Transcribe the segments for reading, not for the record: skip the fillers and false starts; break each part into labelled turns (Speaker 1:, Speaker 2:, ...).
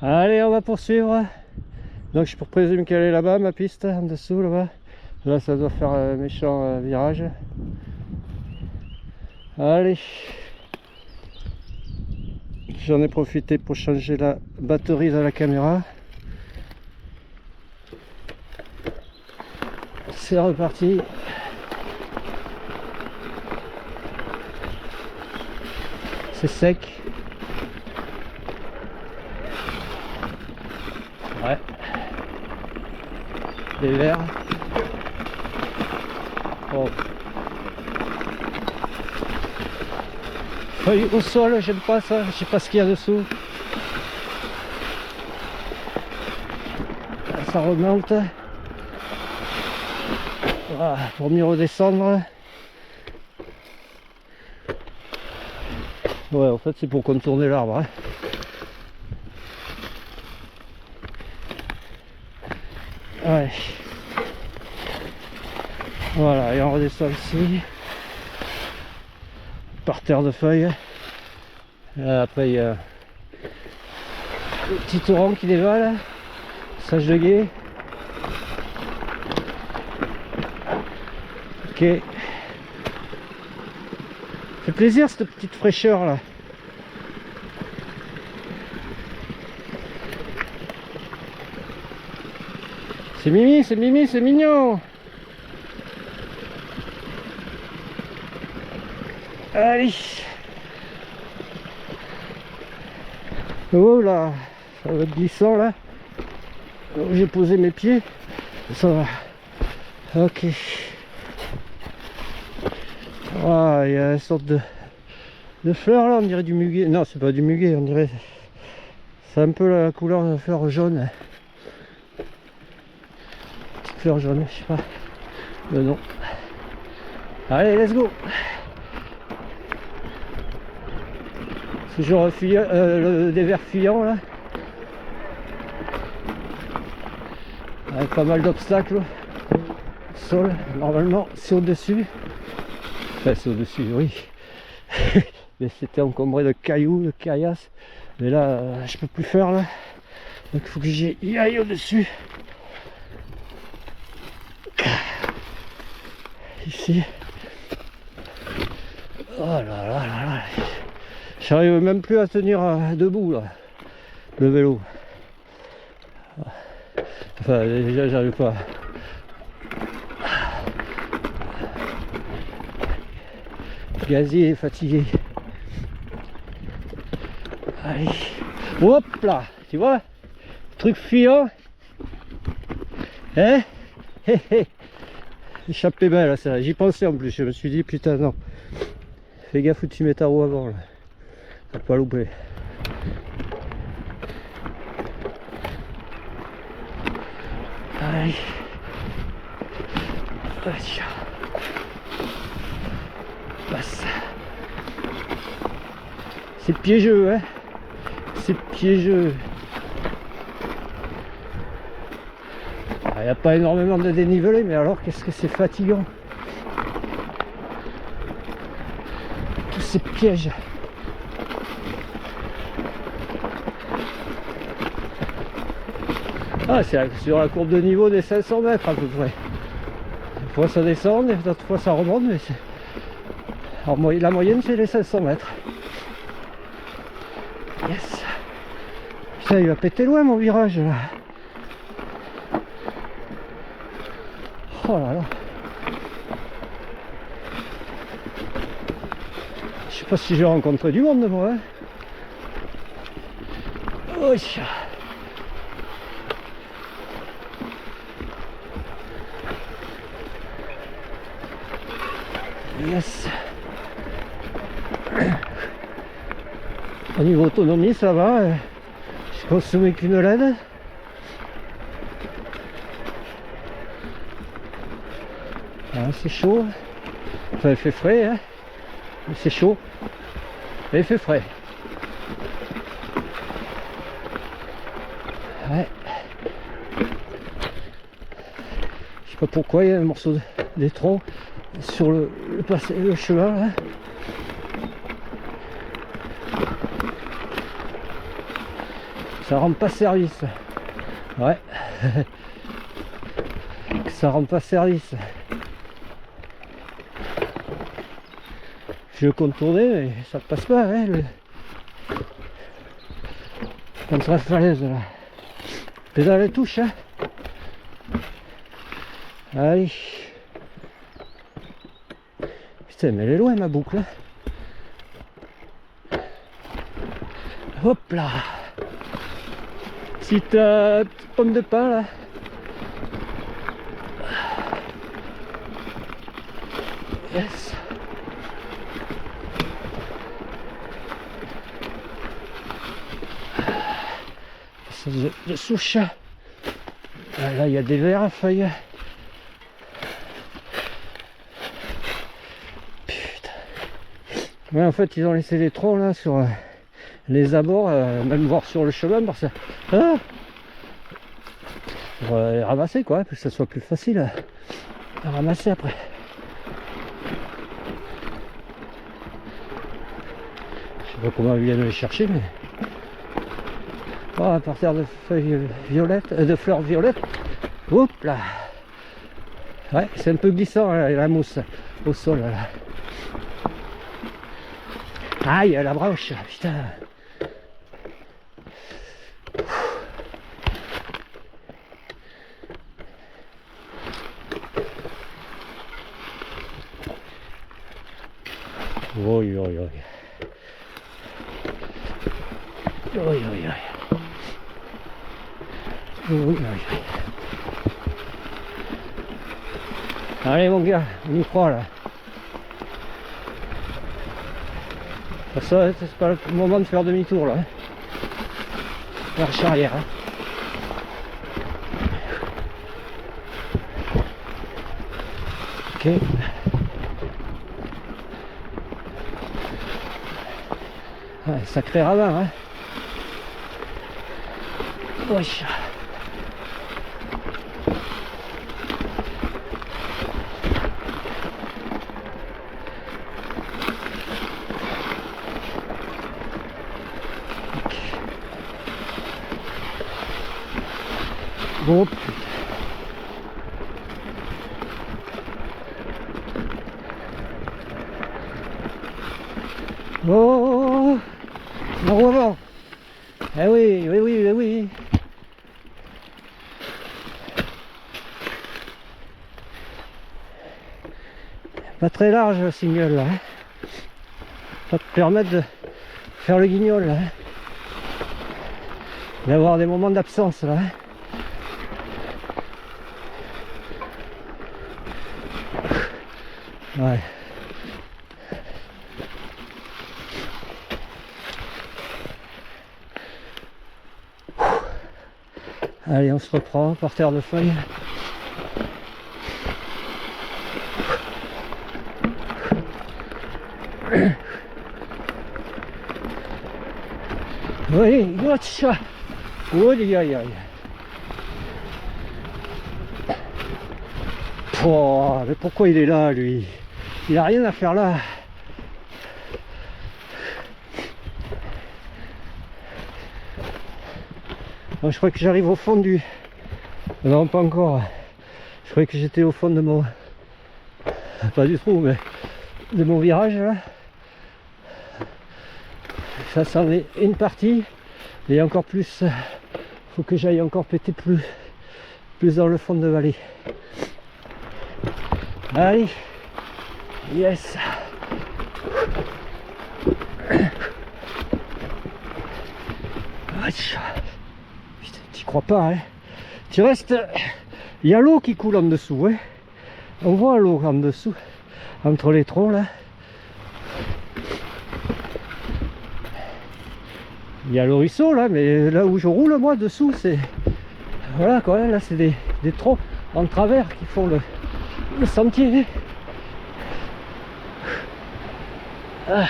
Speaker 1: Allez, on va poursuivre. Donc je présume qu'elle est là-bas, ma piste, en dessous, là-bas. Là, ça doit faire un méchant virage. Allez. J'en ai profité pour changer la batterie de la caméra. C'est reparti. C'est sec. Ouais. Les verts. Oh. Feuilles au sol, j'aime pas ça. Je sais pas ce qu'il y a dessous. Ça remonte. Voilà, pour mieux redescendre. Ouais, en fait, c'est pour contourner l'arbre. Hein. Ouais. Voilà, et on redescend ici. Par terre de feuilles. Après, il y a le petit torrent qui dévale. Sage de guet. Ok. Ça fait plaisir cette petite fraîcheur là. C'est Mimi, c'est Mimi, c'est mignon. Allez. Oh là, ça va être glissant là. J'ai posé mes pieds. Ça va. Ok. Ah, il y a une sorte de fleur là, on dirait du muguet. Non, c'est pas du muguet, on dirait. C'est un peu la couleur de fleur jaune. Petite fleur jaune, je sais pas. Mais non. Allez, let's go. C'est genre des vers fuyants là. Avec pas mal d'obstacles. Sol, normalement, c'est au-dessus. Enfin, c'est au-dessus, oui. Mais c'était encombré de cailloux, de caillasses. Mais là, je peux plus faire là. Donc il faut que j'y aille au-dessus. Ici. Oh là là là là. J'arrive même plus à tenir debout là. Le vélo. Enfin, déjà, j'arrive pas. Gazier est fatigué. Allez. Hop là. Tu vois? Truc fuyant. Hein? Hé hé. Échappée belle là, celle-là. J'y pensais en plus. Je me suis dit, putain, non. Fais gaffe où tu mets ta roue avant là. Faut pas louper. Allez. Passe. C'est piégeux, hein. C'est piégeux. Il n'y a pas énormément de dénivelé, mais alors qu'est-ce que c'est fatigant. Tous ces pièges. Ah, c'est sur la courbe de niveau des 500 mètres à peu près. Des fois ça descend, d'autres fois ça remonte, mais c'est... Alors la moyenne c'est les 500 mètres. Yes. Putain, il va péter loin mon virage là. Oh là là. Je sais pas si j'ai rencontré du monde moi. Hein. Oh, yes. Au niveau autonomie ça va. Je consomme qu'une LED. Ah, c'est chaud. Enfin il fait frais hein. C'est chaud. Mais il fait frais. Ouais. Je sais pas pourquoi il y a un morceau d'étron sur le chemin là. ça rend pas service. Ouais. Ça rend pas service. Je veux contourner, mais ça passe pas, hein, contre la falaise là. Pédale touche, hein. Allez. Putain, mais elle est loin ma boucle, hein. Hop là. Petite pomme de pain là. Yes. De souche. Ah, là il y a des vers à feuilles. Putain. Ouais, en fait ils ont laissé les troncs là sur les abords, même voir sur le chemin parce que pour les ramasser quoi, pour que ça soit plus facile à ramasser après. Je sais pas comment ils viennent les chercher, mais à partir de feuilles violettes, de fleurs violettes. Hop là. Ouais, c'est un peu glissant hein, la mousse au sol là. Aïe, la branche, putain. Oi, oi, oi. Oi, oi, oi. Oi, oi, oi. Allez mon gars, on y croit là. Ça, c'est pas le moment de faire demi-tour là. Marche arrière. Hein. Ok. Ouais, sacré ravin, hein. Wesh. Bon, putain. Oh, la roue avant. Eh oui, oui, oui, oui, oui. Pas très large le single là. Hein. Ça te permettre de faire le guignol là. Hein. D'avoir des moments d'absence là. Hein. Ouais. Allez, on se reprend par terre de feuilles. Oui, gotcha. Oui, aïe, aïe. Oh, mais pourquoi il est là, lui? Il a rien à faire là. Bon, je crois que j'arrive au fond du... Non, pas encore. Je croyais que j'étais au fond de mon... Pas du trou, mais... de mon virage, là. Ça, c'en est une partie. Et encore plus... faut que j'aille encore péter plus dans le fond de vallée. Allez. Yes. Putain, t'y crois pas, hein. Tu restes... Il y a l'eau qui coule en dessous, hein. On voit l'eau en dessous, entre les troncs, là. Il y a le ruisseau, là, mais là où je roule, moi, dessous, c'est... Voilà, quoi, là, c'est des troncs en travers qui font le sentier. Ah.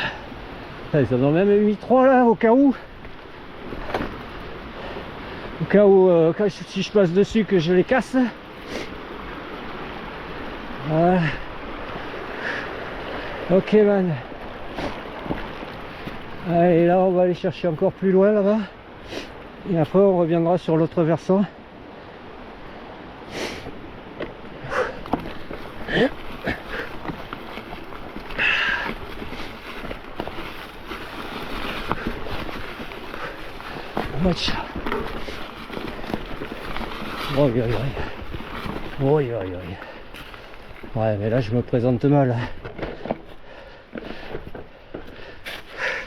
Speaker 1: Ils en ont même mis 3 là au cas où. Au cas où si je passe dessus que je les casse. Voilà. Ok man. Allez là on va aller chercher encore plus loin là-bas. Et après on reviendra sur l'autre versant. Match. Oh, oui, oui, oui. Oui, oui, oui. Ouais, mais là je me présente mal.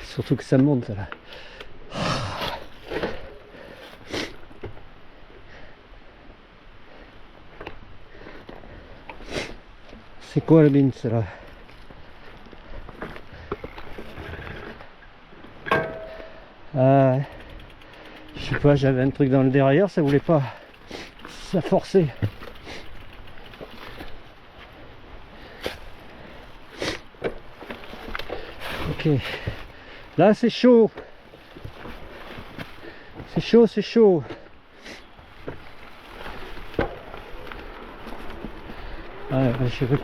Speaker 1: Surtout que ça monte là. C'est quoi le bin là? Je sais pas, j'avais un truc dans le derrière, ça voulait pas. Ça forçait. Ok. Là c'est chaud. C'est chaud, c'est chaud. Ouais, je vais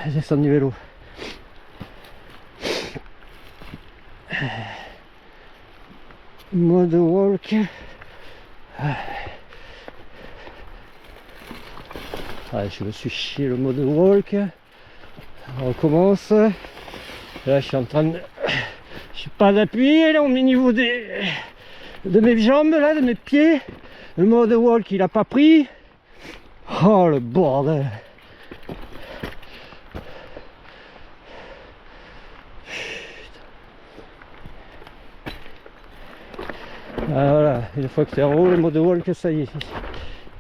Speaker 1: descendre du vélo. Mode walk. Ouais, je me suis chié le mode walk. On recommence. Là, je suis en train de... Je suis pas d'appui là au niveau de mes jambes, là, de mes pieds. Le mode walk, il a pas pris. Oh, le bordel. Ah, voilà, une fois que tu es en haut, le mode walk, ça y est,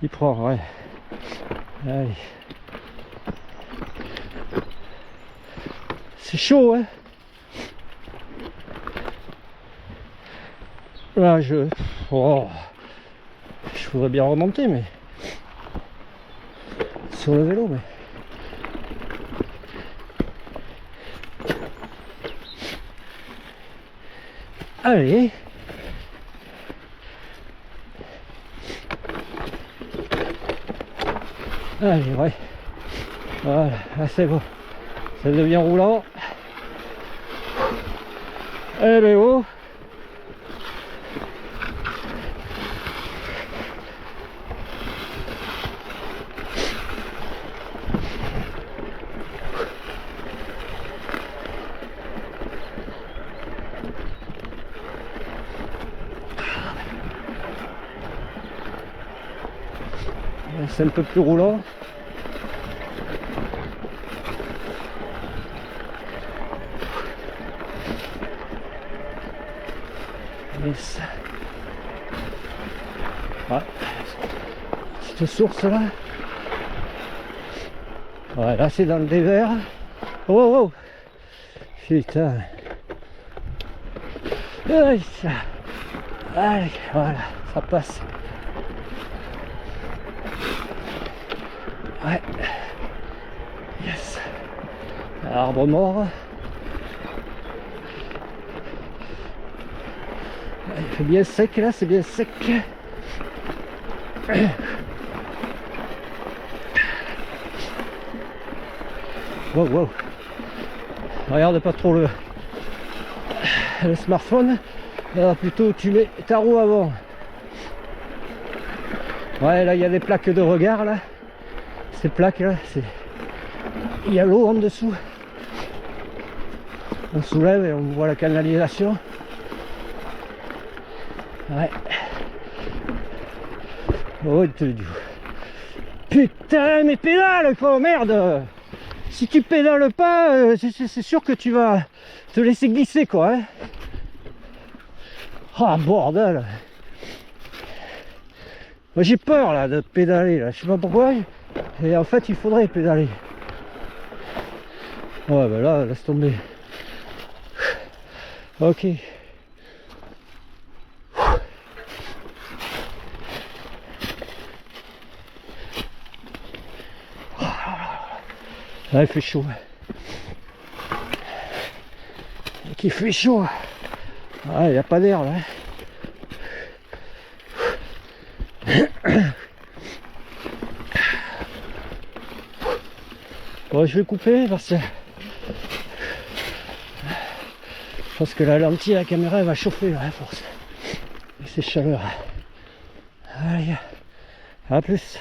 Speaker 1: il prend, ouais. Allez. C'est chaud, hein. Là, je voudrais bien remonter, mais sur le vélo, mais allez. Allez, ouais. Voilà, là c'est bon. Ça devient roulant. Eh ben oh. C'est un peu plus roulant. Yes. Ah, cette source là. Ouais, là c'est dans le dévers. Oh, oh. Putain. Allez, voilà, ça passe. Ouais. Yes. Arbre mort. Il fait bien sec là, c'est bien sec. Wow, wow. Regarde pas trop le smartphone. Alors plutôt tu mets ta roue avant. Ouais, là il y a des plaques de regard là. Ces plaques là, il y a l'eau en dessous. On soulève et on voit la canalisation. Ouais. Oh Dieu. Putain, mais pédale quoi, merde. Si tu pédales pas, c'est sûr que tu vas te laisser glisser quoi. Hein. Ah bordel. Moi j'ai peur là de pédaler là, je sais pas pourquoi. Et en fait il faudrait pédaler. Ouais bah là laisse tomber. Ok. Là il fait chaud. Il fait chaud. Ah il n'y a pas d'air là. Bon je vais couper parce que je pense que la lentille à la caméra elle va chauffer là, à force. Et c'est chaleur. Allez, à plus.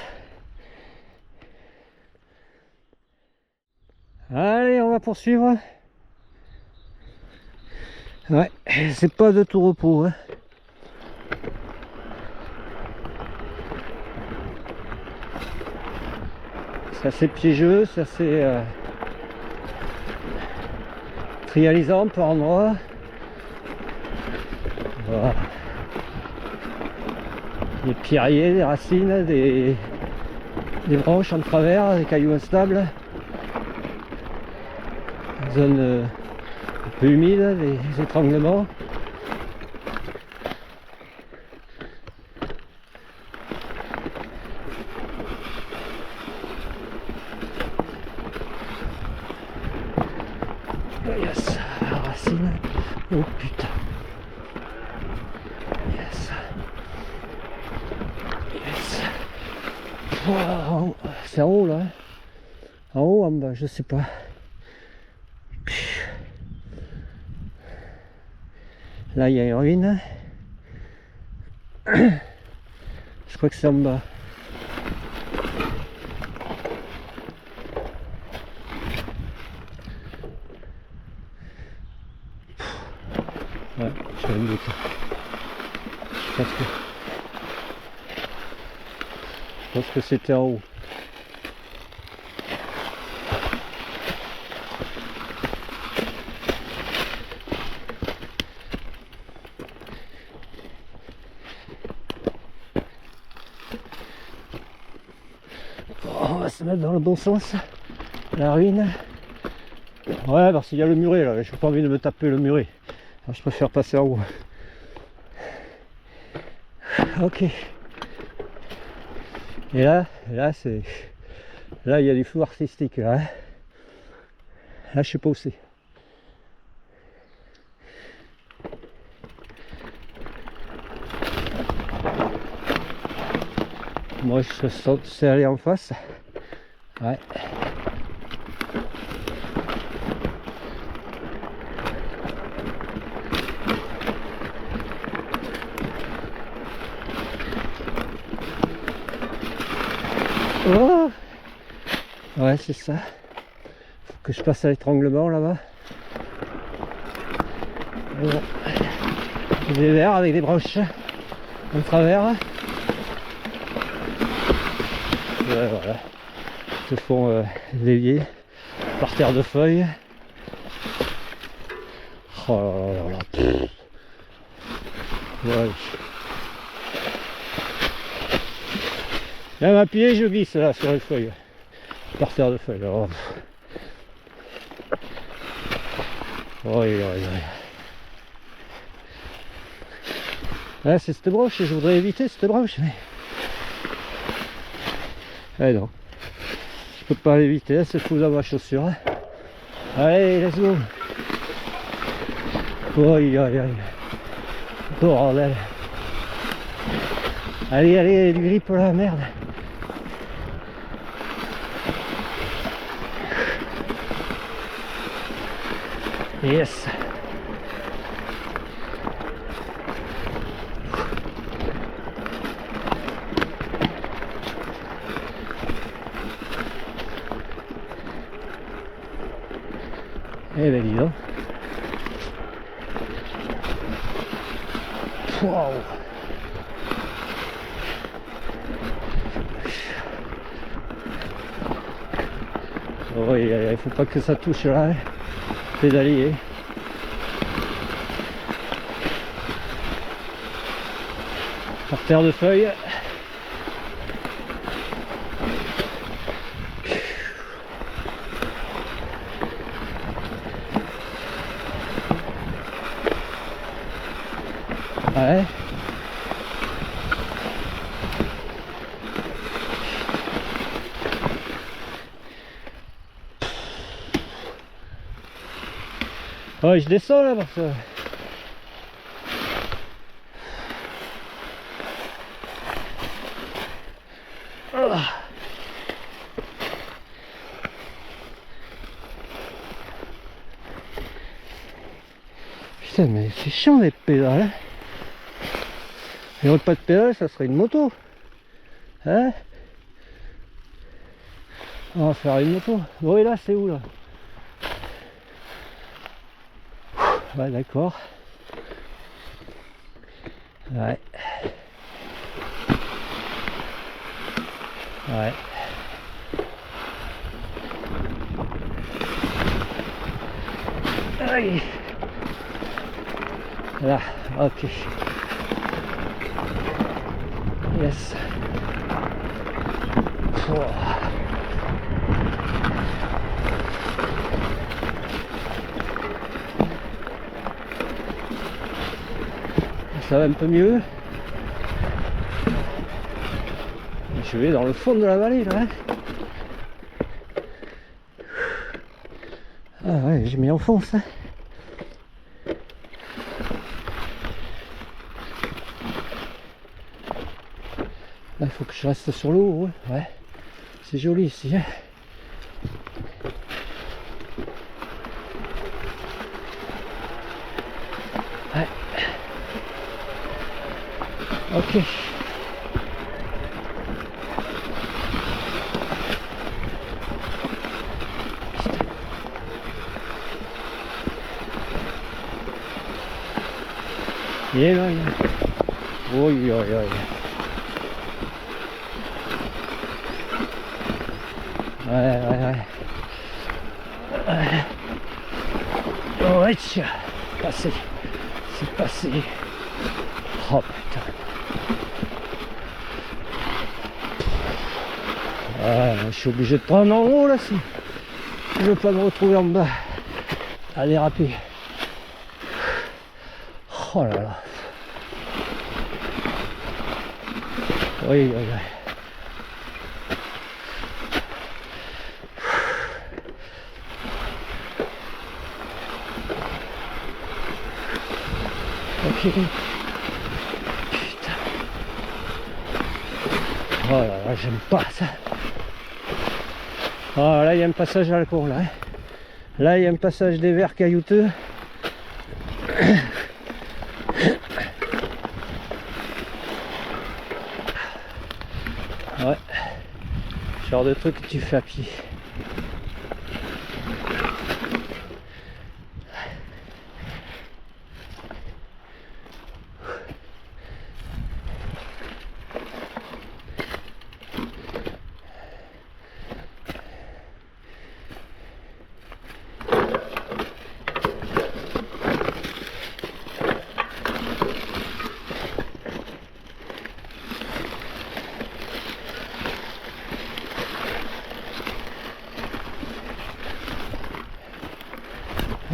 Speaker 1: Allez, on va poursuivre. Ouais, c'est pas de tout repos, hein. C'est assez piégeux, c'est assez trialisant par endroits. Voilà. Des pierriers, des racines, des branches en travers, des cailloux instables. Zone un peu humide, des étranglements. Yes, racine. Oh putain. Yes. Yes. Wow. C'est en haut là. En haut, en bas, je sais pas. Là, il y a une ruine. Je crois que c'est en bas. Ouais, j'ai un doute. Je pense que c'était en haut. On va se mettre dans le bon sens. La ruine. Ouais, parce qu'il y a le muret là. J'ai pas envie de me taper le muret. Alors, je préfère passer en haut. Ok. Et là c'est. Là il y a du flou artistique là. Là je sais pas où c'est. Moi je sais aller en face. Ouais. Oh ouais, c'est ça. Faut que je passe à l'étranglement là-bas. Bon. Des verres avec des branches en travers. Ouais, voilà. Ils se font dévier par terre de feuilles. Oh là là là. Ouais. Même à pied, je glisse là sur les feuilles. Par terre de feuilles. Oh. Oui. Ouais, c'est cette branche, je voudrais éviter cette branche, mais. Eh non. Je peux pas l'éviter, c'est fou dans ma chaussure. Allez, let's go. Oui. Bordel. Allez, du grippe là, merde. Yes. Eh ben dis donc. Wow. Oui, il faut pas que ça touche là. Pédalier. Par terre de feuilles. Ouais. Ouais, je descends là parce que. Putain, mais c'est chiant les pédales. Il n'y aurait pas de pédales, ça serait une moto. Hein? On va faire une moto. Oui, là, c'est où, là? Ouais, d'accord. Ouais. Ouais. Aïe. Là, ok. Yes. Oh. Ça va un peu mieux. Je vais dans le fond de la vallée là. Ah ouais, j'ai mis en fond ça. Là, il faut que je reste sur l'eau. Ouais. C'est joli ici. Hein. Ouais. Ok. Et là, oui, oui, oui. Ouais. Ouais, tiens. Passé. C'est passé. Oh putain. Je suis obligé de prendre en haut là si je veux pas me retrouver en bas à déraper. Oh là là. Oui. Ok. Putain. Oh là là, j'aime pas ça. Oh là, il y a un passage à la cour là. Là, il y a un passage des verts caillouteux. Ouais. Genre de truc que tu fais à pied.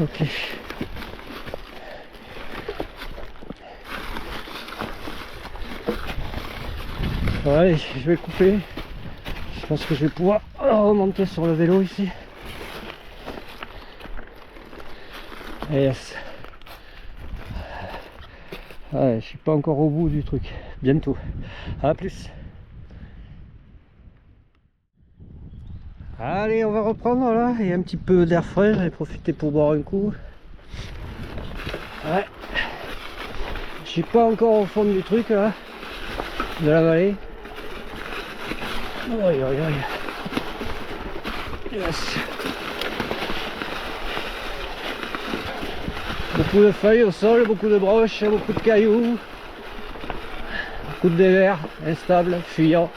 Speaker 1: Ok. Ouais, je vais couper. Je pense que je vais pouvoir remonter sur le vélo ici. Yes. Ouais, je suis pas encore au bout du truc. Bientôt. À plus. Allez, on va reprendre là. Il y a un petit peu d'air frais. J'avais profité pour boire un coup. Ouais. Je suis pas encore au fond du truc là. De la vallée. Aïe. Yes. Beaucoup de feuilles au sol, beaucoup de broches, beaucoup de cailloux. Beaucoup de dévers, instables, fuyants.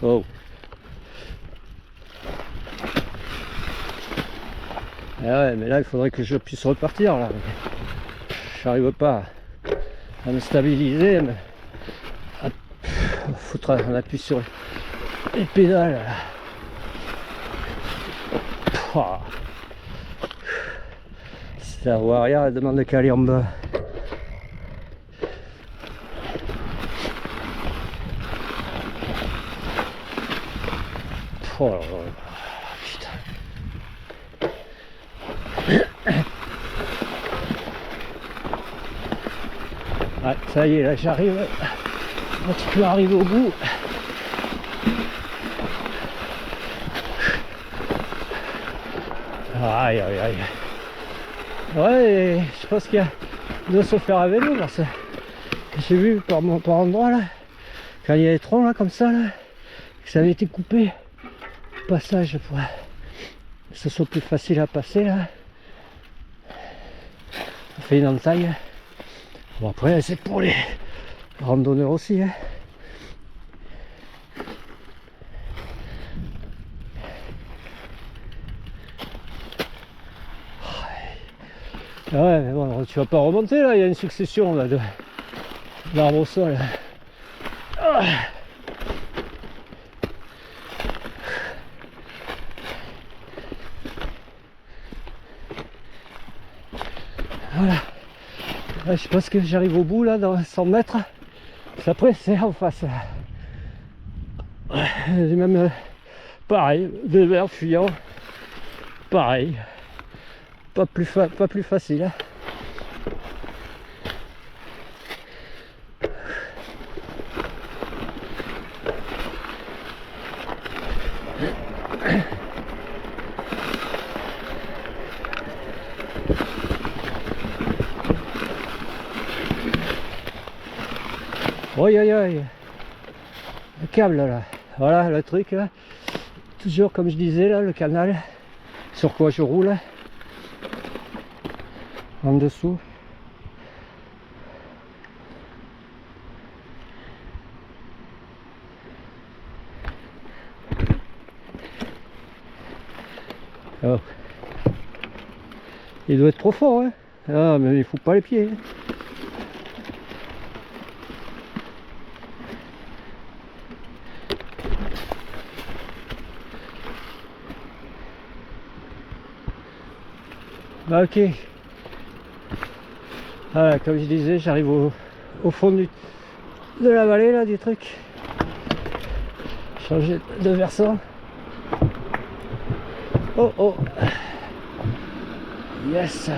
Speaker 1: Oh. Ah ouais, mais là il faudrait que je puisse repartir là. J'arrive pas à me stabiliser, mais à foutre un appui sur les pédales. Pouah. Ça voit rien, elle demande qu'à aller en bas. Oh là là. Ouais, ça y est, là j'arrive un petit peu arrivé au bout. Aïe aïe aïe. Ouais, et je pense qu'il y a de se faire à vélo parce que j'ai vu par endroit là, quand il y a les troncs là comme ça là, que ça avait été coupé. Passage pour que ce soit plus facile à passer là. On fait une entaille. Bon après c'est pour les randonneurs aussi. Hein. Ouais mais bon tu vas pas remonter là, il y a une succession là d'arbres au sol. Ah. Voilà. Là, je pense que j'arrive au bout là dans 100 mètres. Après c'est en face. J'ai même pareil, des vers fuyants. Pareil. Pas plus facile. Hein. Oi oi oi. Le câble là. Voilà le truc là. Toujours comme je disais là, le canal. Sur quoi je roule. En dessous. Oh. Il doit être profond, hein. Ah, mais il faut pas les pieds. Hein. Ah, ok. Voilà, comme je disais, j'arrive au fond de la vallée là, du truc. Changer de versant. Oh oh. Yes.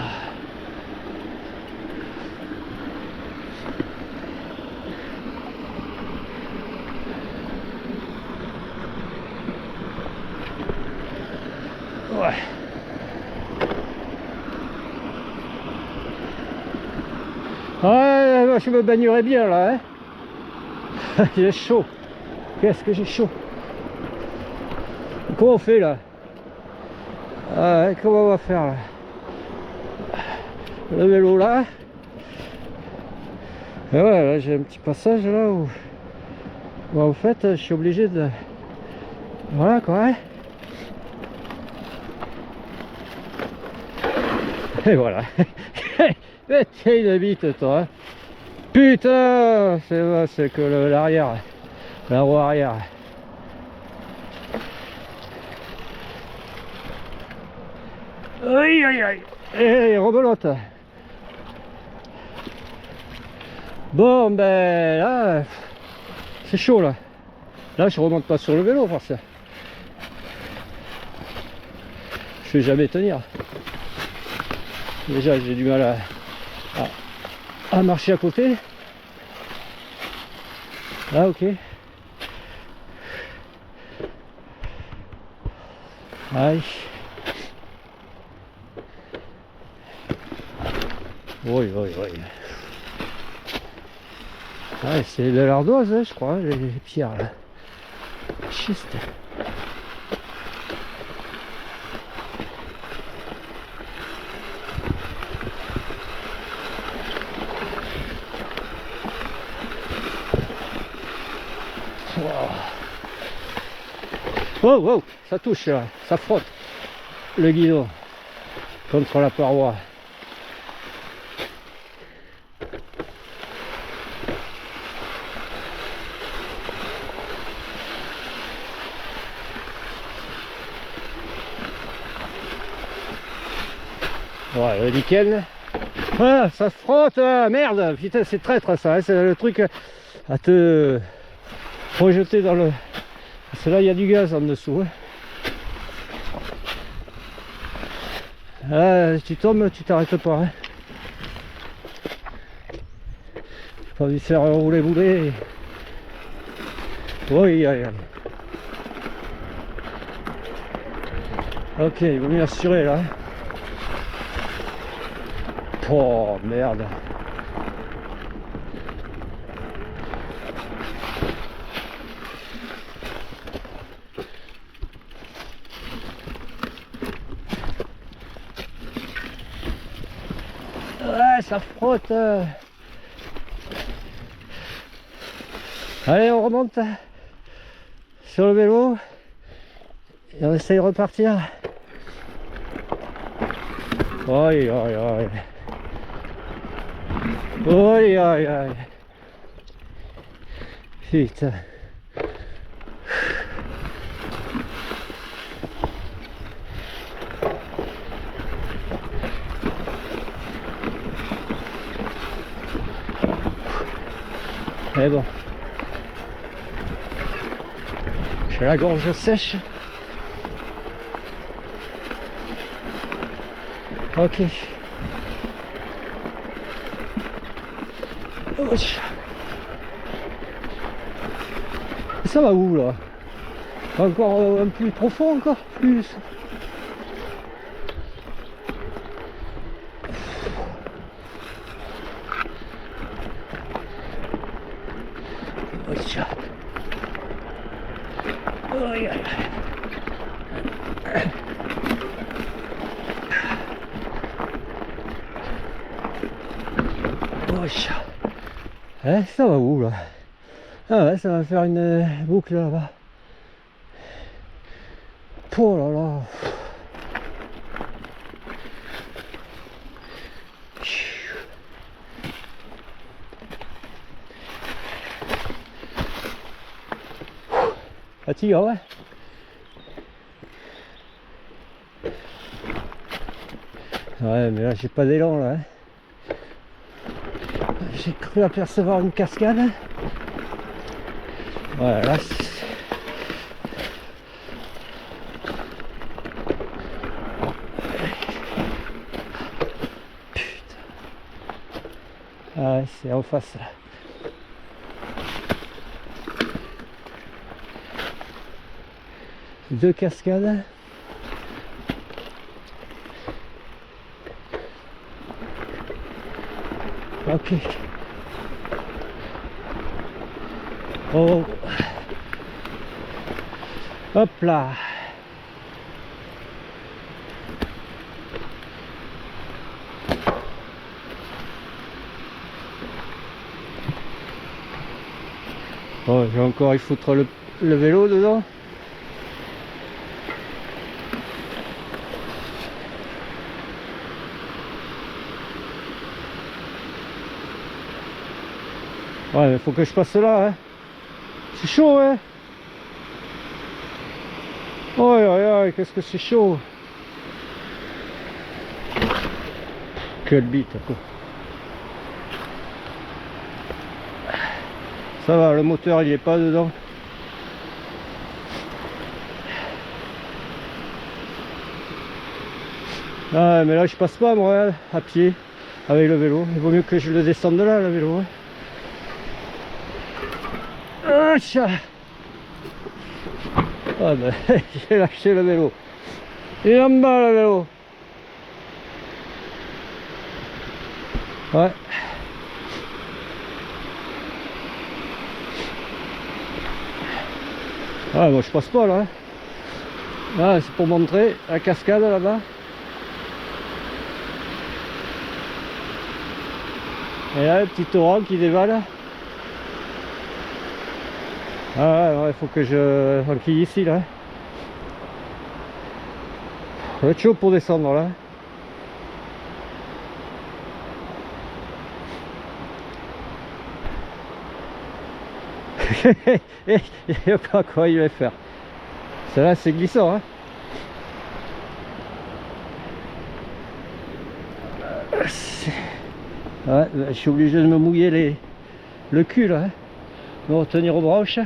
Speaker 1: Ouais. Ouais, je me baignerai bien là, hein. J'ai chaud. Qu'est-ce que j'ai chaud. Comment on fait là? Ah, comment on va faire là? Le vélo là. Et ouais, là j'ai un petit passage là où en fait je suis obligé de... Voilà quoi. Hein. Et voilà. Mais tiens une bite toi. Hein. Putain, c'est que l'arrière. La roue arrière. Aïe aïe aïe. Et rebelote. Bon ben là c'est chaud là. Là je remonte pas sur le vélo parce que je vais jamais tenir. Déjà j'ai du mal à marcher à côté. Ah ok. Aïe. Oui, oui, oui. Ah, c'est de l'ardoise, hein, je crois, les pierres là. Schiste. Wow, wow, ça touche là, ça frotte le guidon contre la paroi. Ouais, le lichen. Ah, ça se frotte, ah, merde, putain, c'est traître ça, hein, c'est le truc à te projeter dans le... Parce que là, il y a du gaz en dessous. Hein. Ah, tu tombes, tu t'arrêtes pas. Hein. J'ai pas envie de faire rouler bouler. Oui, aïe, aïe. Ok, il vaut mieux assurer là. Oh merde. Ouais, ça frotte. Allez, on remonte sur le vélo et on essaye de repartir. Aïe aïe aïe. Aïe aïe aïe. Putain. Mais bon. J'ai la gorge sèche. Ok. Ça va où là? Encore un peu plus profond, encore plus. Ça va où là? Ah ouais, ça va faire une boucle là-bas. Oh là là. Fatiguant, ouais. Ouais, mais là j'ai pas d'élan là. J'ai cru apercevoir une cascade. Ouais, là putain. Ah ouais, c'est en face là. Deux cascades. Ok. Oh. Hop là. Oh, je vais encore y foutre le vélo dedans. Ouais, mais faut que je passe là, hein. C'est chaud, hein. Oh, qu'est-ce que c'est chaud. Quelle bite, quoi. Ça va, le moteur il est pas dedans. Ah, mais là je passe pas moi à pied avec le vélo. Il vaut mieux que je le descende de là, le vélo. Ah, ben, j'ai lâché le vélo. Il est en bas le vélo. Ouais. Ah, moi je passe pas là. Ah, c'est pour montrer la cascade là-bas. Et là, le petit torrent qui dévale. Ah ouais, il faut que je enquille ici là. Ça va être chaud pour descendre là. Il n'y a pas quoi il va faire. Celle-là c'est glissant, hein. Ouais, je suis obligé de me mouiller le cul là, hein. Me retenir aux branches.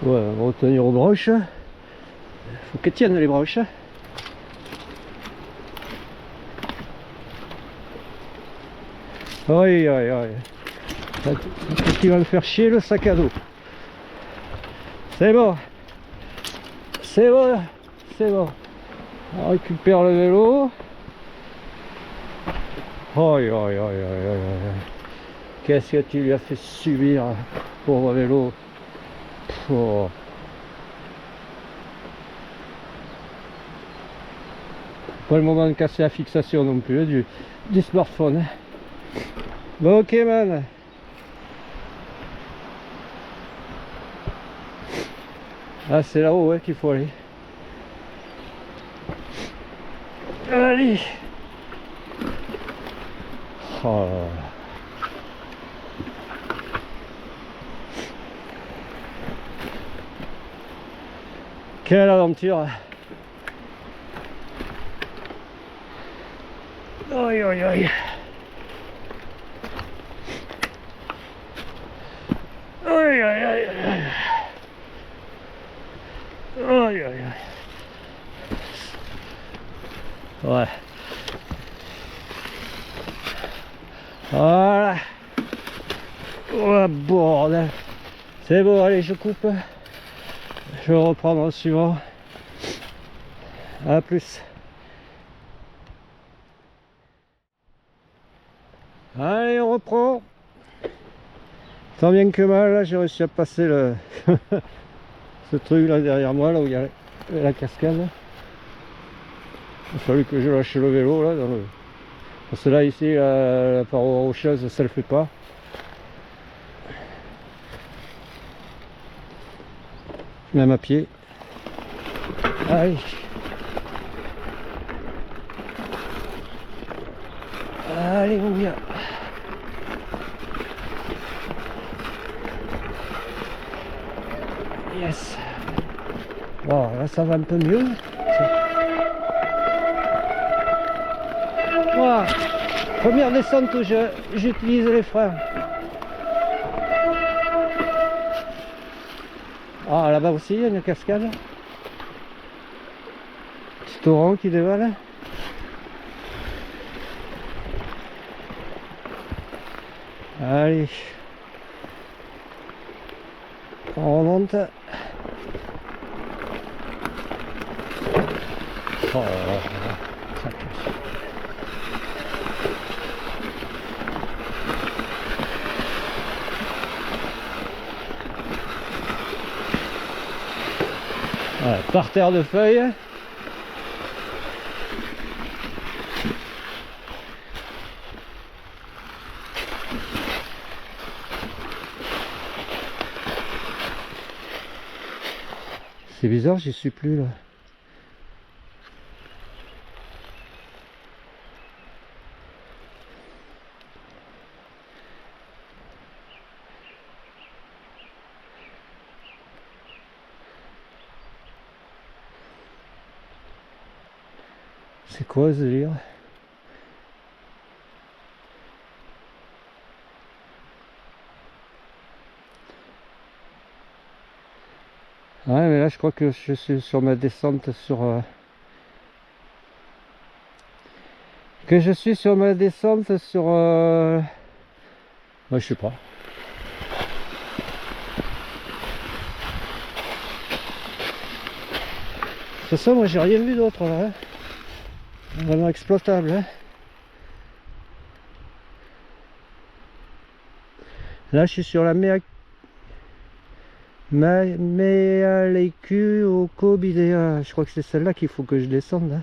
Speaker 1: Ouais, me retenir aux branches. Faut qu'elles tiennent les branches. Oui, oui, oui. C'est qui va me faire chier le sac à dos. C'est bon. C'est bon. C'est bon. On récupère le vélo. Oh, oh, oh, oh, oh. Qu'est-ce que tu lui as fait subir, pauvre vélo. Oh. Pas le moment de casser la fixation non plus du smartphone. Bon, ok man. Ah, c'est là-haut qu'il faut aller. Allez. Oh. Quelle aventure. Aïe aïe aïe. Aïe aïe aïe aïe. Aïe aïe aïe. Ouais. Voilà. Oh bordel. C'est bon, allez, je coupe. Je vais reprendre le suivant. A plus. Allez, on reprend. Tant bien que mal, là j'ai réussi à passer le ce truc là derrière moi, là où il y a la cascade. Il a fallu que je lâche le vélo là dans le... Parce que là ici la paroi rocheuse ça le fait pas. Même à pied. Allez. Allez mon gars. Yes. Bon là ça va un peu mieux. Voilà. Première descente où j'utilise les freins. Ah là-bas aussi il y a une cascade. Petit torrent qui dévale. Allez. On remonte. Oh là là, ça casse. Voilà, parterre de feuilles. C'est bizarre, j'y suis plus là. C'est quoi ce délire? Ouais mais là je crois que je suis sur ma descente sur... Que je suis sur ma descente sur... Ouais je sais pas. De toute façon moi j'ai rien vu d'autre là. Hein. Vraiment exploitable. Hein. Là je suis sur la Mealeku Okobidea. Je crois que c'est celle-là qu'il faut que je descende.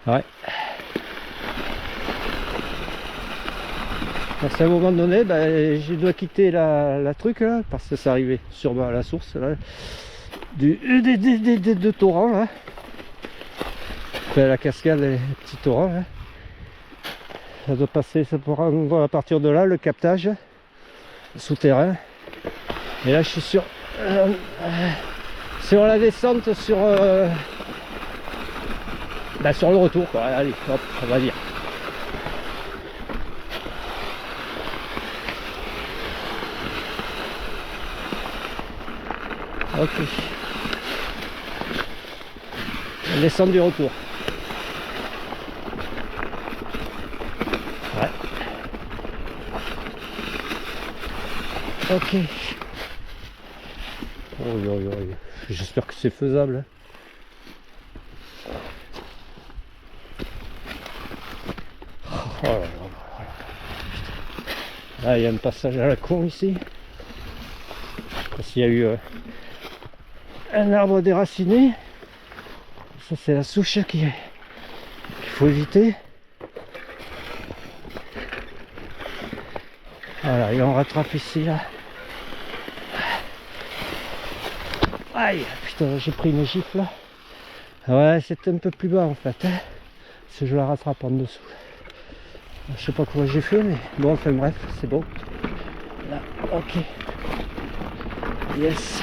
Speaker 1: Hein. Ouais. À un moment donné, ben, je dois quitter la truc là, parce que c'est arrivé sur la source là, des deux torrents là. Enfin, la cascade et les petits torrents là. Ça doit passer, ça pourra voir à partir de là le captage souterrain. Et là je suis sur la descente sur sur le retour quoi. Allez hop on va dire. Ok. Descente du retour. Ok. J'espère que c'est faisable. Oh là là. Là, il y a un passage à la con ici. Parce qu'il y a eu un arbre déraciné. Ça, c'est la souche qu'il faut éviter. Voilà, et on rattrape ici là. Aïe, putain, j'ai pris une gifle là. Ouais, c'était un peu plus bas en fait. Hein, parce que je la rattrape en dessous. Je sais pas comment j'ai fait, mais bon, enfin bref, c'est bon. Là, ok. Yes.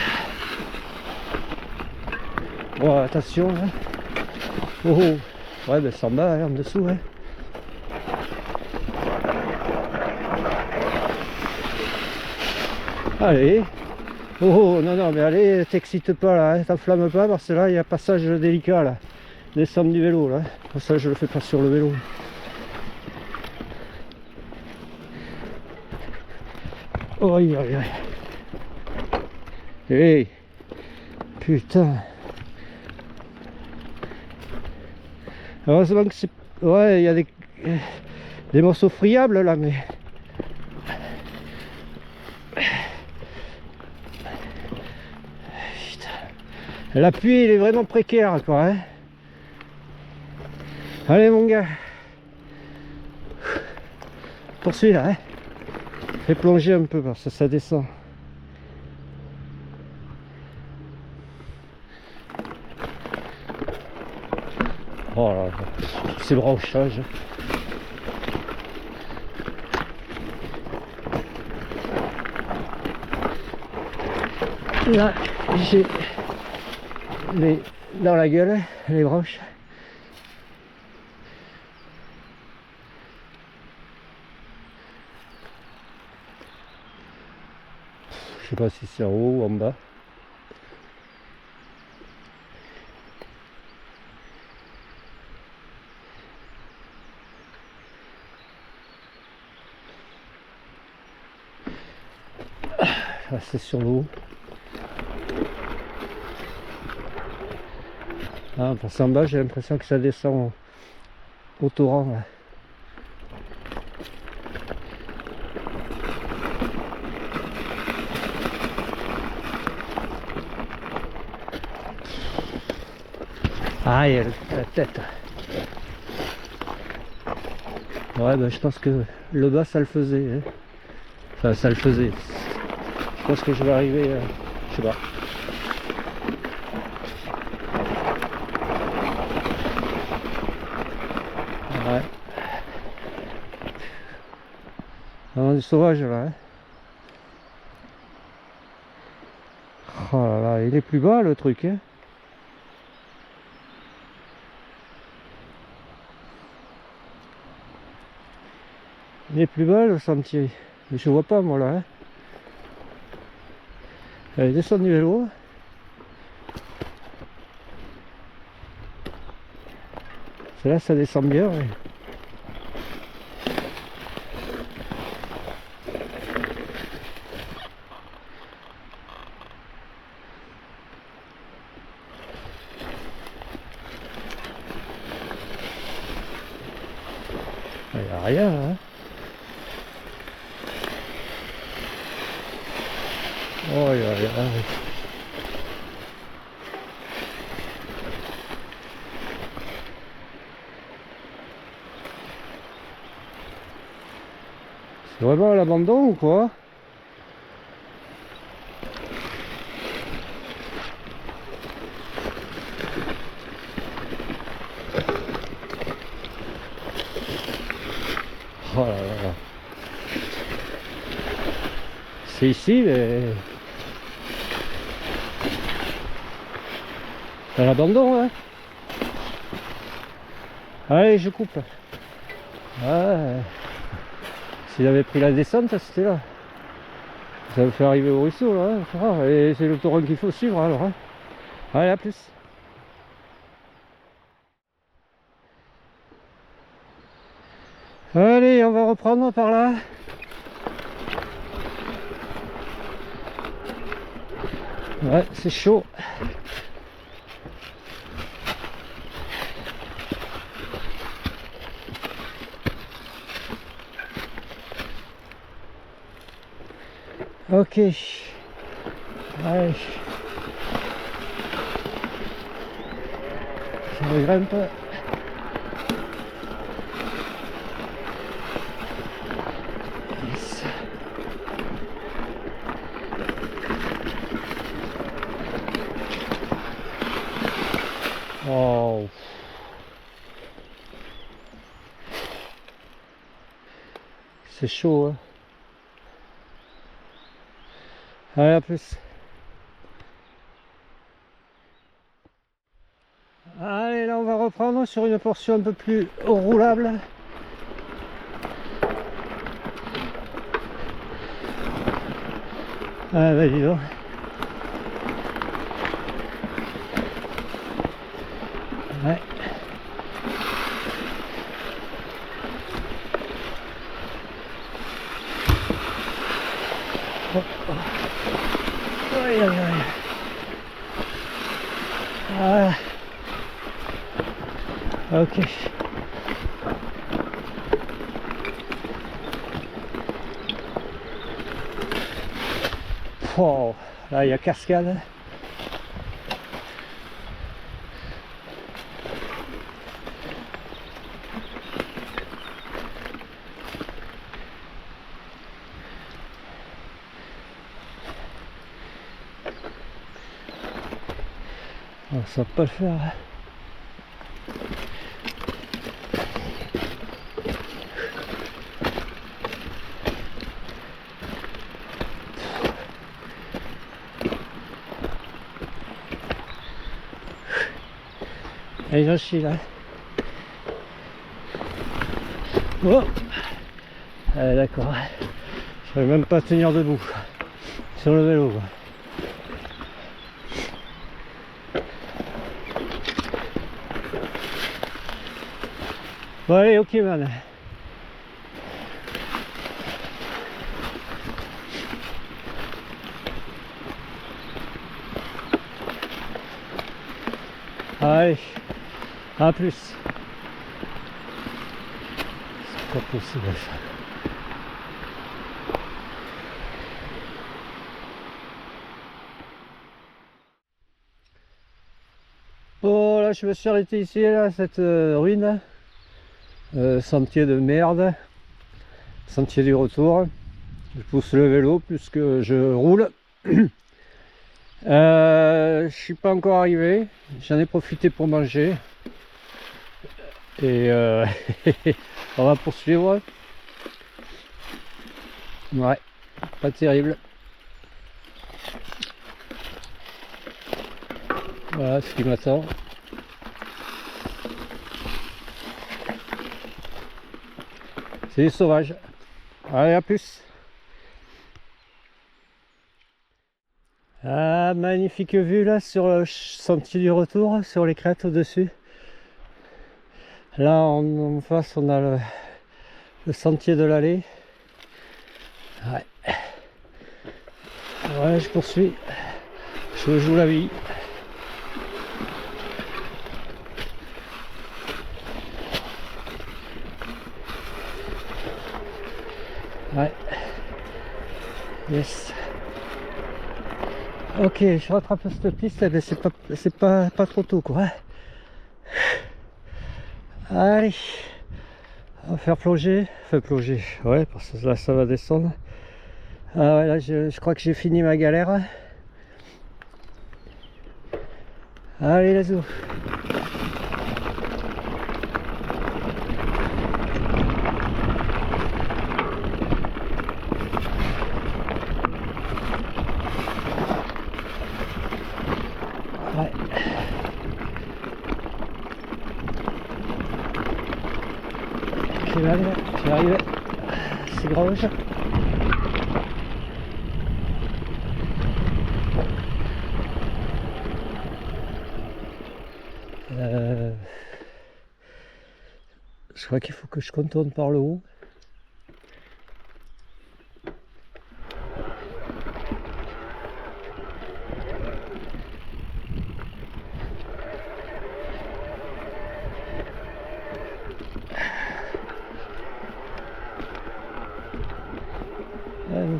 Speaker 1: Bon, attention. Hein. Oh, oh. Ouais, ben ça en bas, hein, en dessous. Hein. Allez. Oh, non, non, mais allez, t'excite pas là, hein, t'enflamme pas parce que là, il y a un passage délicat là. Descendre du vélo là. Pour ça, je le fais pas sur le vélo. Oh, aïe, aïe, aïe. Hey, putain. Heureusement que c'est... Ouais, il y a des morceaux friables là, mais... L'appui il est vraiment précaire quoi hein. Allez mon gars. Poursuis là hein. Fais plonger un peu parce que ça descend. Oh là là. Ces branchages. Là j'ai dans la gueule les branches. Je sais pas si c'est en haut ou en bas. Ah, c'est sur l'eau. Ah, parce qu'en bas j'ai l'impression que ça descend au torrent là. Ah, il y a la tête. Ouais, ben, je pense que le bas ça le faisait. Hein. Enfin, ça le faisait. Je pense que je vais arriver. Je sais pas. Ouais. Vraiment du sauvage là. Hein. Oh là là, il est plus bas le truc. Hein. Il est plus bas le sentier. Mais je vois pas moi là. Hein. Allez, descends du vélo. C'est là ça descend bien. Ouais. Il n'y a rien. Hein. Oh, il y a rien. C'est vraiment à l'abandon ou quoi? Oh là là. C'est ici, mais... C'est à l'abandon, hein. Allez, je coupe. Ouais. S'il avait pris la descente, c'était là. Ça me fait arriver au ruisseau, là. Hein. Et c'est le torrent qu'il faut suivre, alors. Hein. Allez, à plus. Allez, on va reprendre par là. Ouais, c'est chaud. Ok. Allez. Je grimpe. Yes. Oh. C'est chaud, hein. Allez, à plus. Allez, là on va reprendre sur une portion un peu plus roulable. Ah bah dis donc. Ouais. Oh, oh. Aïe, aïe, aïe. Ah. Ok. Oh, là il y a cascade. Oh, ça va pas le faire. Allez, j'en chie là. Oh. Allez, d'accord. Je ne vais même pas tenir debout sur le vélo. Bon allez, ok man. Allez, à plus. C'est pas possible ça. Bon là je me suis arrêté ici là, cette ruine. Sentier de merde. Sentier du retour. Je pousse le vélo puisque je roule. Je suis pas encore arrivé. J'en ai profité pour manger. Et on va poursuivre. Ouais, pas terrible. Voilà ce qui m'attend. C'est des sauvages. Allez, à plus. Ah, magnifique vue là sur le sentier du retour, sur les crêtes au-dessus. Là en face on a le sentier de l'allée. Ouais. Ouais, je poursuis. Je joue la vie. Ouais. Yes. Ok, je rattrape cette piste, mais c'est pas trop tôt quoi. Allez, on va faire plonger, enfin plonger, ouais, parce que là ça va descendre. Ah ouais, là je crois que j'ai fini ma galère. Allez, let's go. Ouais. Ok, là, j'arrive. C'est Grange. Je crois qu'il faut que je contourne par le haut.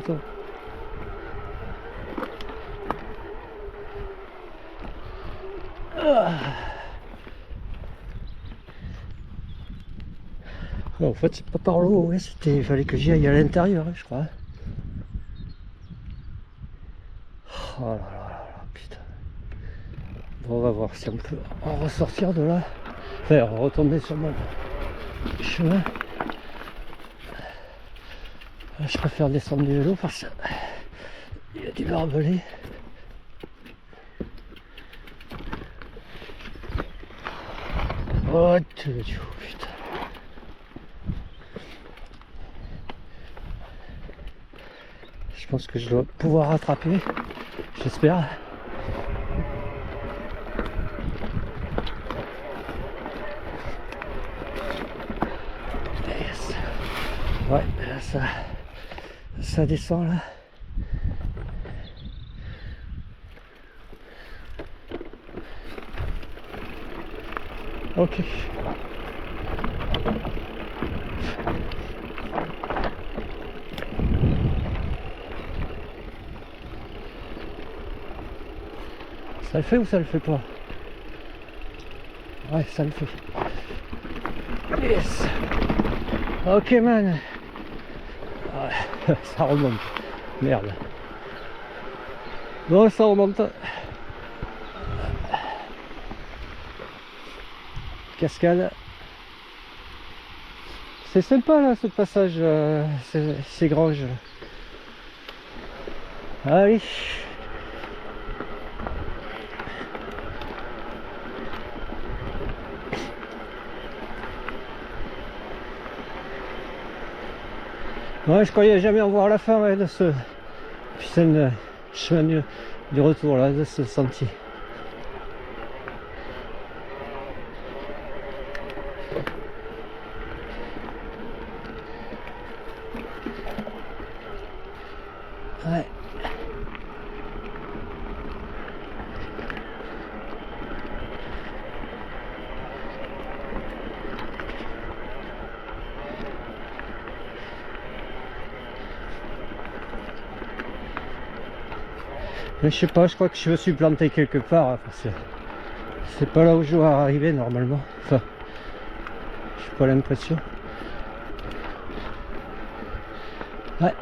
Speaker 1: longtemps. En fait c'est pas par l'eau, ouais, il fallait que j'y aille à l'intérieur, hein, je crois. Oh là là là, putain. Bon, on va voir si on peut en ressortir de là. Enfin, retomber sur mon chemin. Je préfère descendre du vélo parce qu'il y a du barbelé. Oh putain. Je pense que je dois pouvoir rattraper, j'espère. Yes. Ouais, là, ça descend là. Ok. Ça le fait ou ça le fait pas? Ouais, ça le fait. Yes. Ok man. Ouais, ça remonte. Merde. Bon, ça remonte. Cascade. C'est sympa là ce passage, ces granges. Allez. Ouais, je croyais jamais en voir la fin, ouais, de ce putain chemin du retour là, de ce sentier. Ouais. Mais je sais pas, je crois que je me suis planté quelque part, hein, parce que c'est pas là où je dois arriver normalement. Enfin, j'ai pas l'impression. Ouais,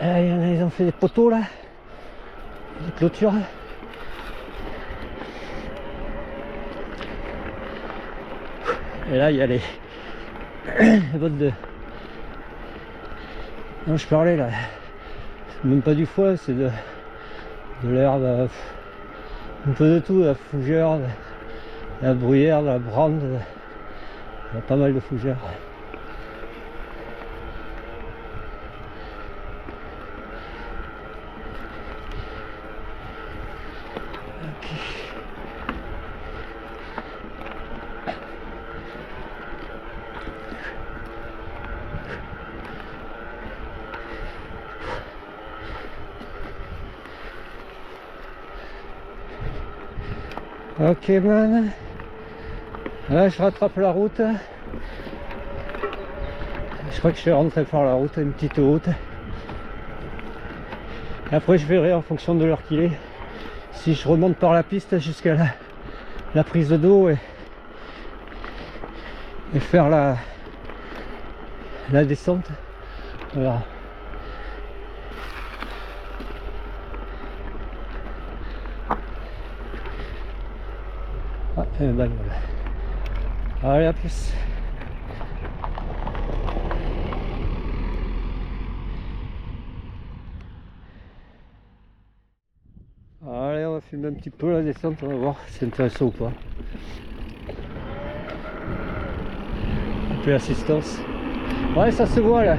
Speaker 1: ils ont fait des poteaux là, des clôtures. Et là, il y a les bottes de... Non, je parlais là. C'est même pas du foin, c'est de l'herbe, un peu de tout, de la fougère, de la bruyère, de la brande, il y a pas mal de fougères. Ok man, là je rattrape la route. Je crois que je vais rentrer par la route, une petite route. Et après je verrai en fonction de l'heure qu'il est si je remonte par la piste jusqu'à la prise d'eau et faire la descente. Voilà. Ah, et ben voilà. Allez, à plus. Allez, on va filmer un petit peu la descente, on va voir si c'est intéressant ou pas. Un peu d'assistance. Ouais, ça se voit là.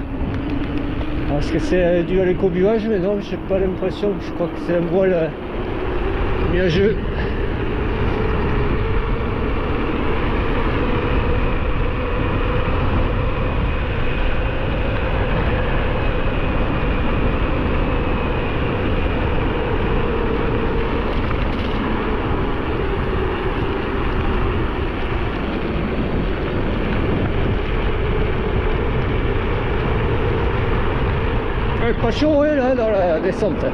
Speaker 1: Est-ce que c'est dû à l'écobuage? Mais non, j'ai pas l'impression. Je crois que c'est un voile nuageux. Pas chaud, ouais, là, dans la descente.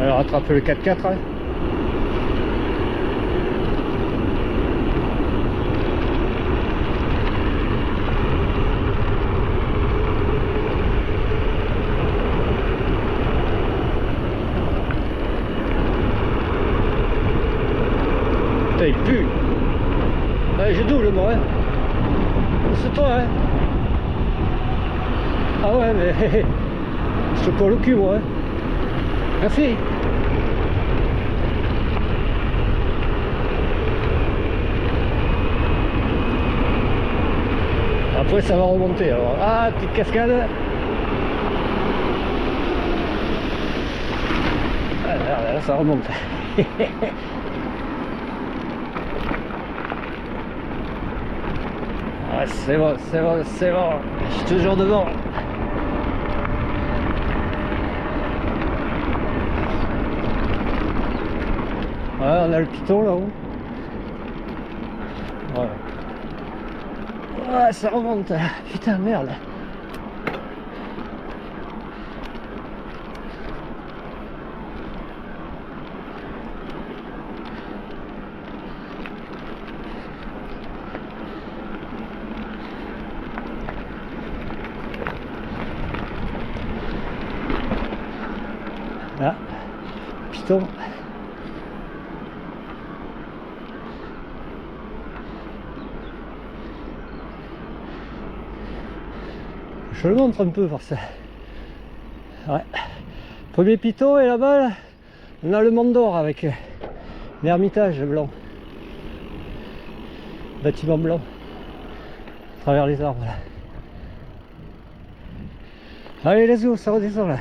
Speaker 1: Alors, rattrape le 4x4. Hein. Putain, il pue. Ouais, je double moi. Hein. C'est toi, hein. Ah ouais, mais je te colle le cul, moi. Hein. Merci. Après, ça va remonter. Alors. Ah, petite cascade. Ah, là, ça remonte. Ah, c'est bon, c'est bon, c'est bon. Je suis toujours devant. Ouais, on a le piton là-haut. Ouais. Ouais, ça remonte. Putain, merde. Là, piton. Je le montre un peu pour ça. Ouais. Premier piton et là-bas, on a le Mont d'Or avec l'Ermitage blanc. Bâtiment blanc. À travers les arbres là. Allez, let's go, ça redescend là.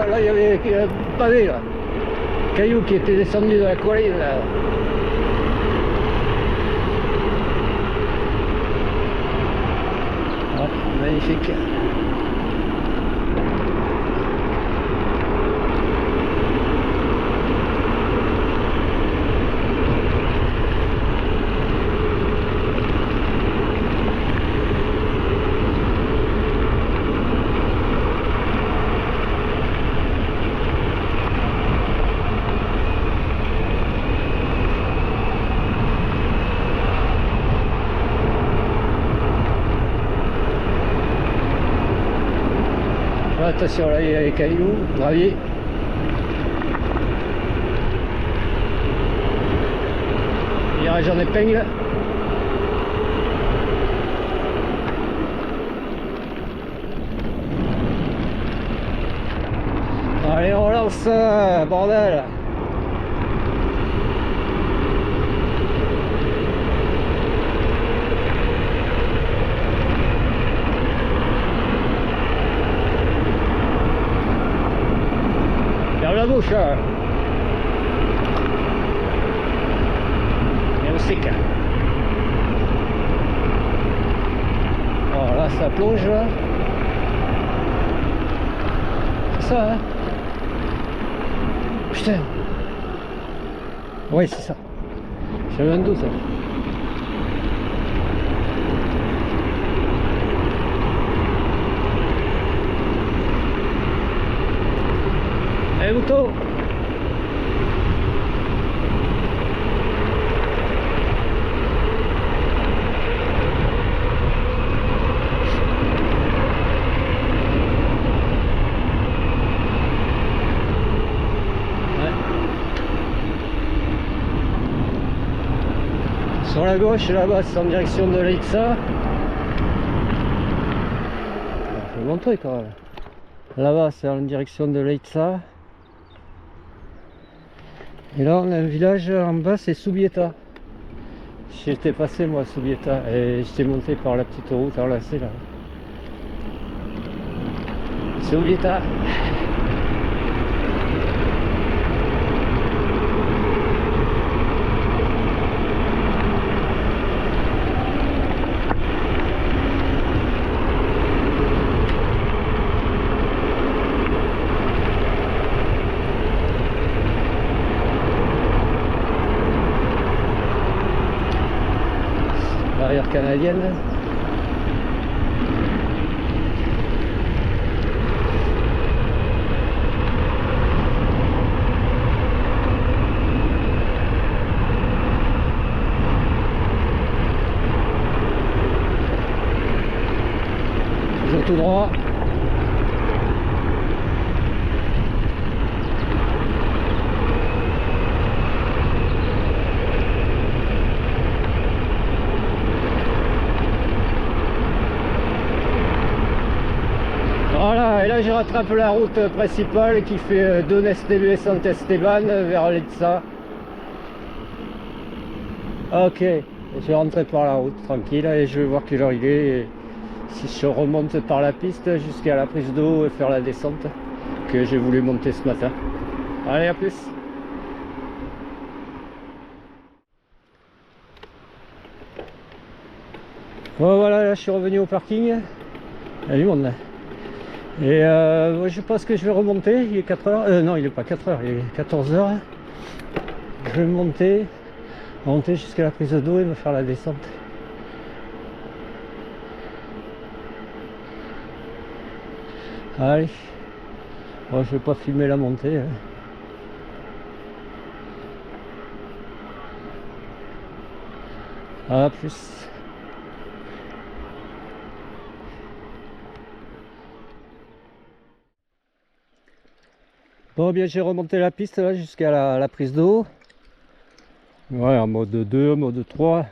Speaker 1: Là, il y avait un pavé là. Caillou qui était descendu de la colline là. Oh, magnifique. Attention, là il y a les cailloux, gravier. Virage en épingle. Allez, on lance, bordel. La bouche et au sec. Oh là ça plonge là. C'est ça hein. Putain. Oui c'est ça. Chemin d'où ça? Eh moto! Sur la gauche, là-bas, c'est en direction de Leitza. Je vais montrer quand même. Là-bas, c'est en direction de Leitza. Et là, on a un village en bas, c'est Subieta. J'étais passé, moi, à Subieta. Et j'étais monté par la petite route enlacée, là. Subieta. Barrière canadienne. Toujours tout droit. Voilà, et là je rattrape la route principale qui fait Don Esteve Sant Esteban vers Leitza. Ok, je vais rentrer par la route tranquille et je vais voir quelle heure il est. Et si je remonte par la piste jusqu'à la prise d'eau et faire la descente que j'ai voulu monter ce matin. Allez, à plus. Bon voilà, là je suis revenu au parking. Il y a du monde là. Et je pense que je vais remonter, il est 4h, non il est pas 4h, il est 14h. Je vais monter jusqu'à la prise d'eau et me faire la descente. Allez, bon, je vais pas filmer la montée. À plus. Bon, bien j'ai remonté la piste là jusqu'à la prise d'eau. Ouais, en mode 2, mode 3.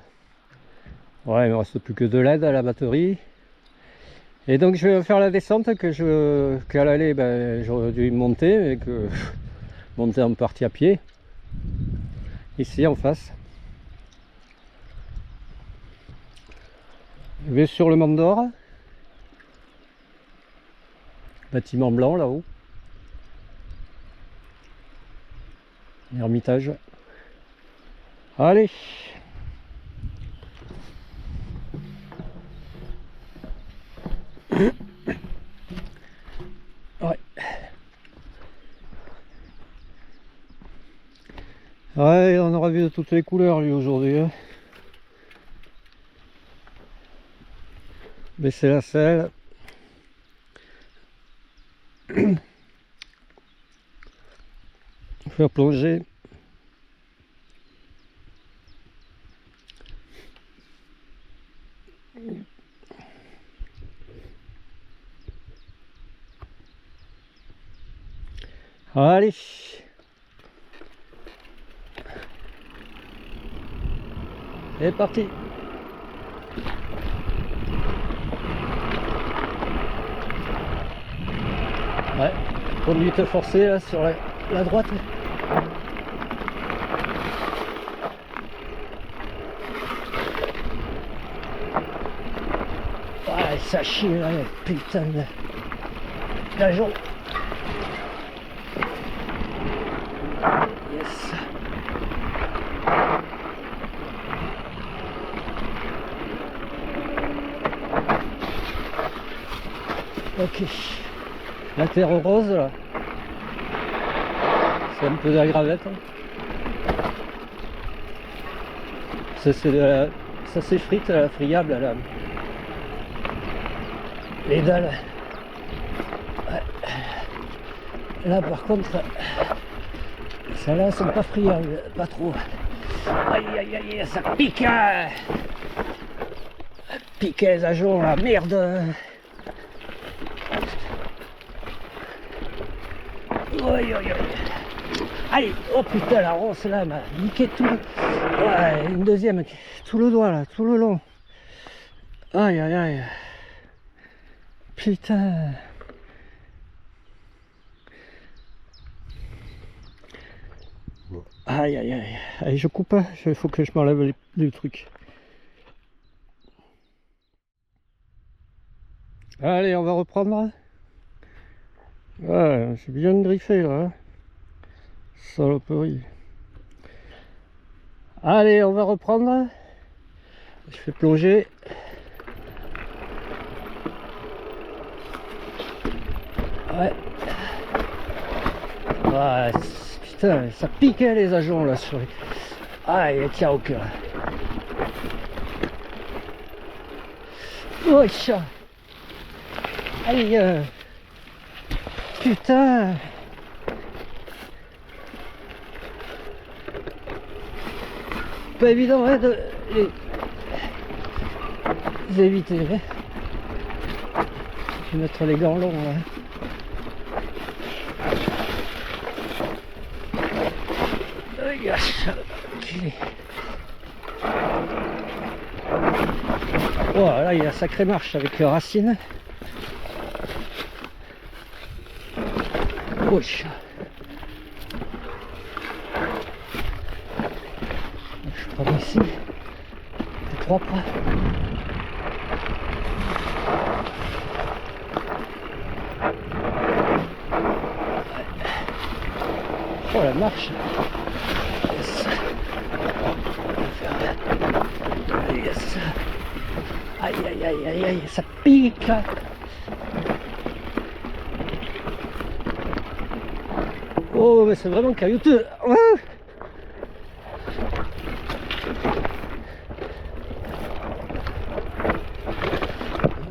Speaker 1: Ouais, il me reste plus que 2 LED à la batterie. Et donc je vais faire la descente qu'à l'aller, ben, j'aurais dû monter, mais que monter en partie à pied. Ici en face. Je vais sur le Mont d'Or. Bâtiment blanc là-haut. Ermitage. Allez. Ouais. Ouais, on aura vu de toutes les couleurs lui aujourd'hui. Hein. Baisser la selle. Faire plonger. Allez. C'est parti. Ouais, conduite forcée là sur la droite. Ah, ça chie là, putain d'agent. Yes. Ok. La terre rose là. C'est un peu de la gravette. Hein. Ça s'effrite à la friable là. Les dalles. Ouais. Là par contre, celles-là sont pas friables, pas trop. Aïe aïe aïe, ça pique hein. Pique les ajoncs là, merde. Aïe aïe aïe. Allez, oh putain, la ronce là m'a niqué tout. Ouais, une deuxième, tout le doigt là, tout le long. Aïe aïe aïe. Putain. Aïe aïe aïe. Allez, je coupe, il faut que je m'enlève les trucs. Allez, on va reprendre. Ouais, j'ai bien griffé là. Saloperie. Allez, on va reprendre. Je fais plonger. Ouais. Ouais, putain, ça piquait les ajoncs là sur les... Ah, il tient au cœur. Oh, chat. Allez, putain. Pas évident hein, de les éviter. Hein. Je vais mettre les gants longs là. Oh là il y a sacrée marche avec les racines. Oh, chat. Je prends ici, c'est propre. Oh la marche. Yes. Yes. Aïe aïe aïe aïe aïe, ça pique. Oh mais c'est vraiment caillouteux.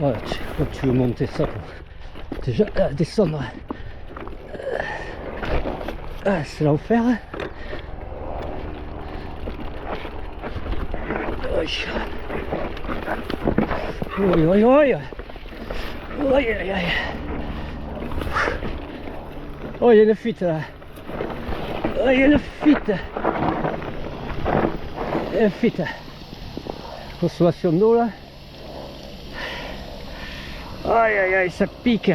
Speaker 1: Ouais, quand tu veux monter ça pour déjà descendre, c'est l'enfer. Oui, oui, oui. Oui, oui, oui. Oh, il y a une fuite là. Oh, il y a une fuite. Il y a une fuite. Consommation d'eau là. Aïe aïe aïe, ça pique.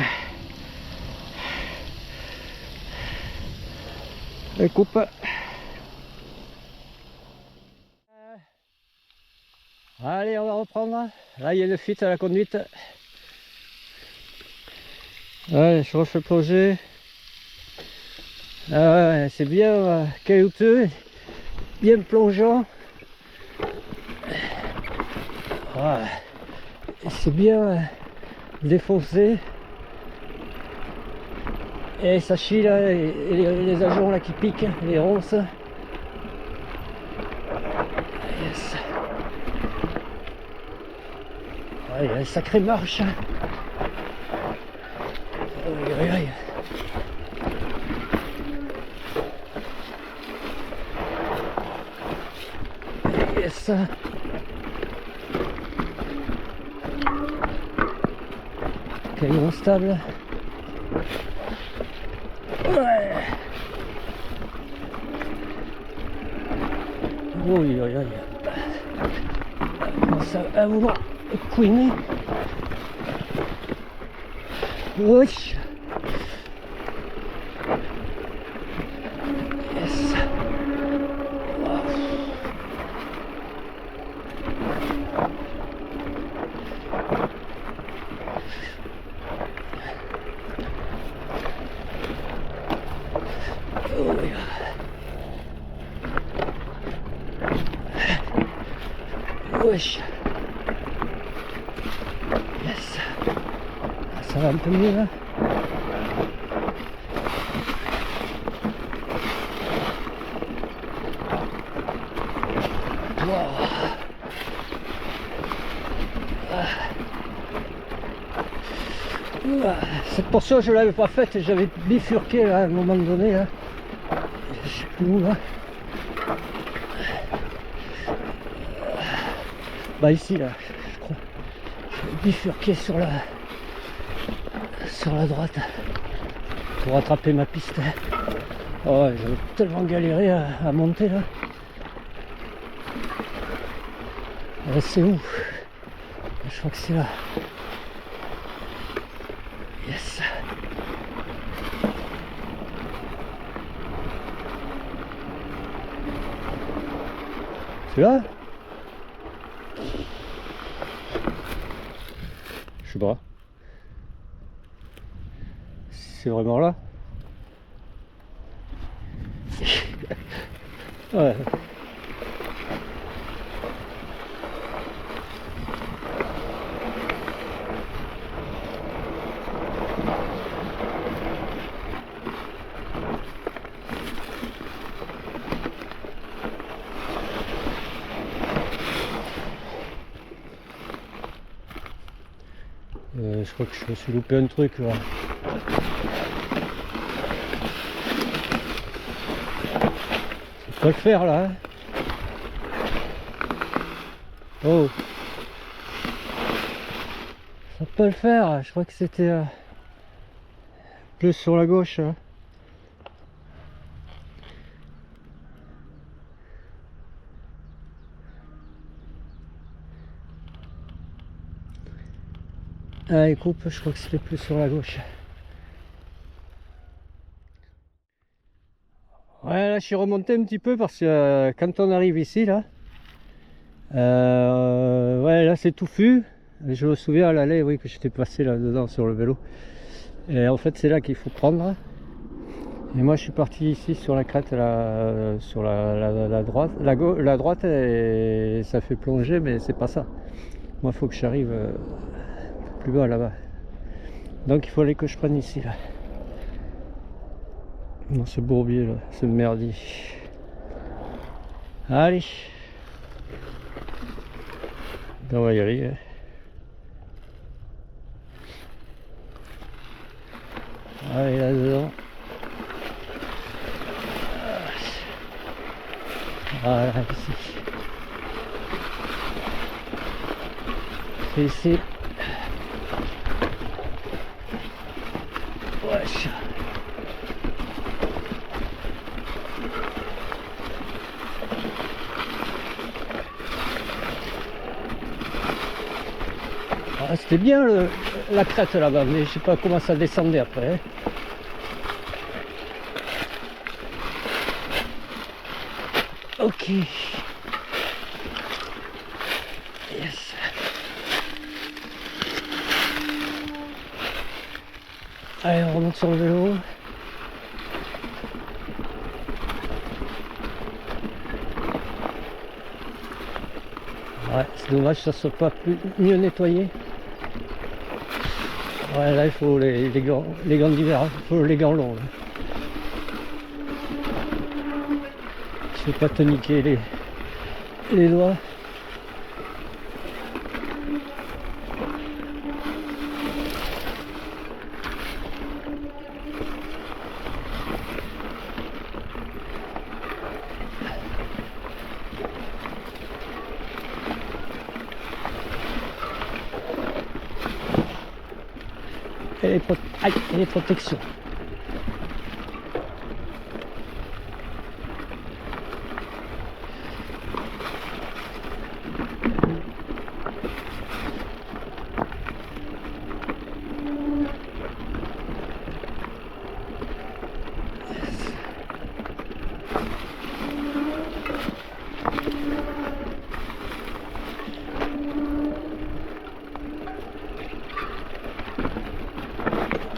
Speaker 1: Et coupe. Allez, on va reprendre. Là, il y a une fuite à la conduite. Allez, je refais plonger. Ah ouais, c'est bien caillouteux, bien plongeant. Ouais. C'est bien défoncé. Et ça chie là, et les ajoncs là qui piquent, les ronces. Yes. Ouais, il y a une sacrée marche. Aïe, aïe, aïe. Yes. Caillou instable. Ouais. Oui, oui, oui. Ça va vouloir couiner. Oui. Yes. Oh, yeah. Wesh. Yes. Ça va un peu mieux là. Wow. Cette portion je l'avais pas faite et j'avais bifurqué là, à un moment donné là. Je sais plus où là. Bah ici là, je crois. J'avais bifurqué sur la droite pour rattraper ma piste. Oh ouais, j'avais tellement galéré à monter là. C'est où? Je crois que c'est là. Yes. C'est là? Je sais pas. C'est vraiment là? Ouais. Je crois que je me suis loupé un truc là. Ça peut le faire là. Hein. Oh. Ça peut le faire. Je crois que c'était plus sur la gauche. Hein. Ah, il coupe, je crois que c'était plus sur la gauche. Ouais, là je suis remonté un petit peu parce que quand on arrive ici, là, ouais, là c'est touffu. Je me souviens à l'aller, oui, que j'étais passé là-dedans sur le vélo. Et en fait, c'est là qu'il faut prendre. Et moi, je suis parti ici sur la crête, là, sur la droite. La droite, et ça fait plonger, mais c'est pas ça. Moi, il faut que j'arrive plus bas là-bas. Donc, il fallait que je prenne ici, là. Dans ce bourbier, là, ce merdier. Allez. On va y aller. Hein. Allez, là-dedans. Voilà, ici. C'est ici. Wesh. Ah, c'était bien la crête là-bas, mais je sais pas comment ça descendait après. Hein. Ok. Yes. Allez, on remonte sur le vélo. Ouais, c'est dommage que ça soit pas mieux nettoyé. Ouais, là il faut les gants d'hiver, il faut les gants longs. Là. Je vais pas te niquer les doigts. Et les protections.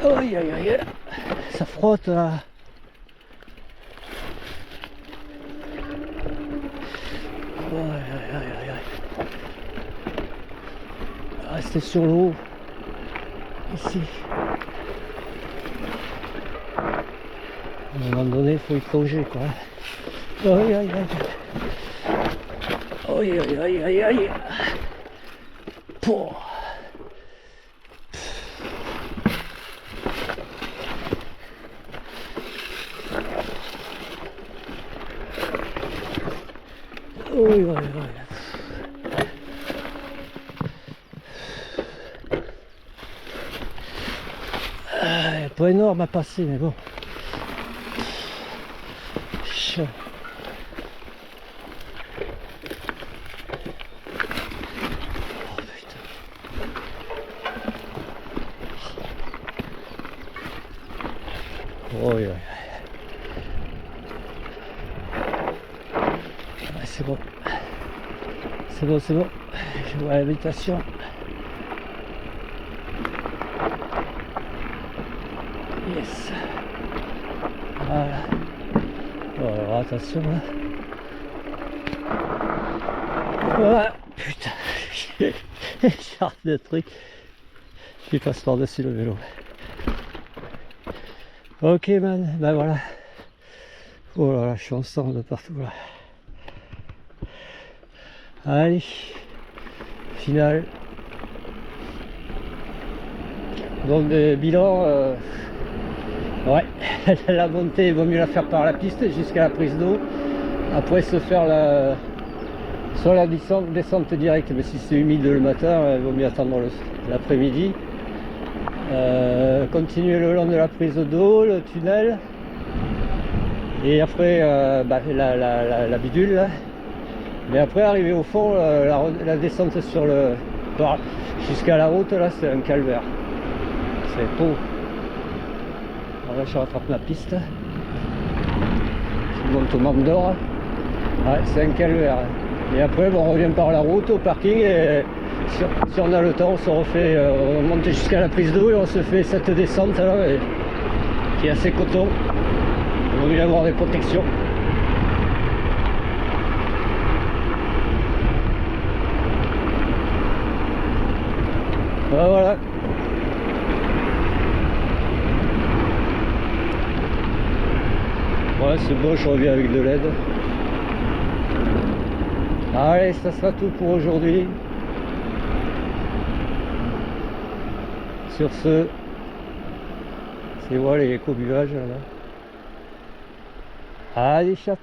Speaker 1: Aïe aïe aïe, ça frotte là. Aïe aïe aïe aïe. Restez sur l'eau. Ici. À un moment donné, il faut y plonger quoi. Aïe aïe aïe. Aïe aïe aïe aïe aïe. Pouh. Oui, oui, oui. Ah, pas énorme à passer, mais bon. Chiant. Oh putain. Oh, oui, oui. Ah, c'est bon. C'est bon, c'est bon. Je vois l'habitation. Yes. Voilà. Bon, alors attention là. Voilà. Putain. Genre de truc. Je passe par-dessus le vélo. Ok man, ben voilà. Oh là là, je suis en sang de partout là. Allez. Final. Donc le bilan, ouais, la montée il vaut mieux la faire par la piste jusqu'à la prise d'eau. Après se faire soit la descente directe, mais si c'est humide le matin, il vaut mieux attendre l'après-midi. Continuer le long de la prise d'eau, le tunnel. Et après la bidule là. Mais après arriver au fond, la descente sur jusqu'à la route là, c'est un calvaire. C'est beau. Alors là je rattrape ma piste. Je monte au Mont d'Or. Ouais, c'est un calvaire. Et après bon, on revient par la route au parking et si on a le temps on se refait, on monte jusqu'à la prise d'eau et on se fait cette descente là qui est assez coton. Il vaut mieux avoir des protections. Voilà. Ouais, c'est bon, je reviens avec de l'aide. Allez, ça sera tout pour aujourd'hui. Sur ce, c'est voilà les éco-buvages là. Allez, chatte.